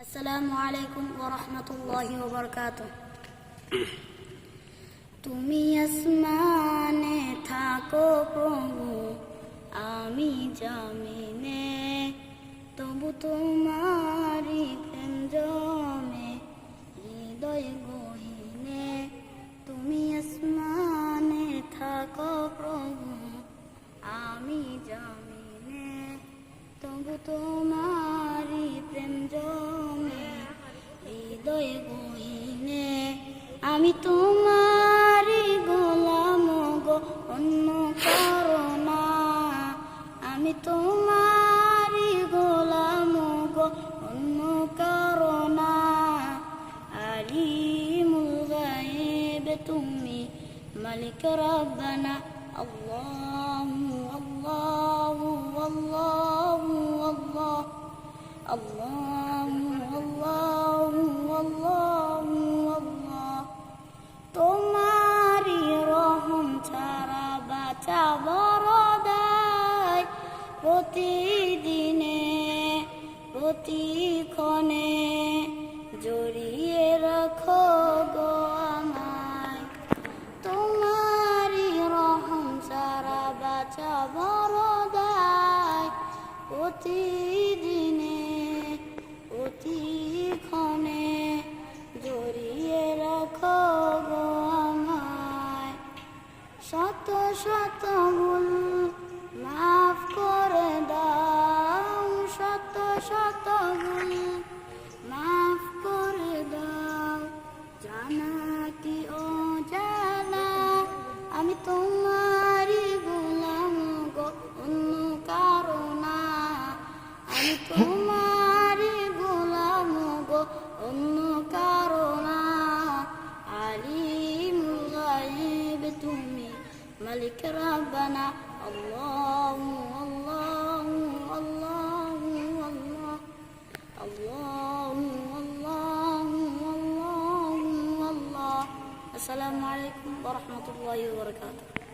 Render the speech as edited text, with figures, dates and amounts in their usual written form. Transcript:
আসসালামু আলাইকুম ওয়া রাহমাতুল্লাহি ওয়া বারাকাতুহু। তুমি আসমানে থাকো প্রভু, আমি জমিনে, তবু তোমারি প্রেম জমে হৃদয় গহীনে। তুমি আসমানে থাকো প্রভু, আমি জমিনে, তবু তোমারি প্রেম জমে হৃদয় গহীনে। আমি তোমারি গোলাম গো, অন্য কারো না। আমি তোমারি গোলাম গো, অন্য কারো না। আলিমুল গায়েব তুমি, মালিক রব্বানা। আল্লাহু আল্লাহু আল্লাহু আল্লাহ, আল্লাহু আল্লাহু আল্লাহু আল্লাহ। তোমারি রহম ছাড়া বাঁচা বড় দায়। প্রতিদিনে প্রতিক্ষণে জড়িয়ে রাখো গো আমায়। তোমারি রহম ছাড়া বাঁচা বড় দায়। প্রতিদিনে প্রতিক্ষণে জড়িয়ে রাখো গো আমায়। শত শত ভুল মাফ করে দাও, শত শত ভুল মাফ করে দাও। জানা কি ও জানা, আমি তোমারি গোলাম গো, অন্য কারো না। আমি তোমারি গোলাম গো, অন্য কারো না। আলিমুল গায়েব তুমি, মালিক রব্বানা। আল্লাহু আল্লাহু আল্লাহু আল্লাহ, আল্লাহু আল্লাহু আল্লাহু আল্লাহ। আসসালামু আলাইকুম ওয়া রাহমাতুল্লাহি ওয়া বারাকাতুহু।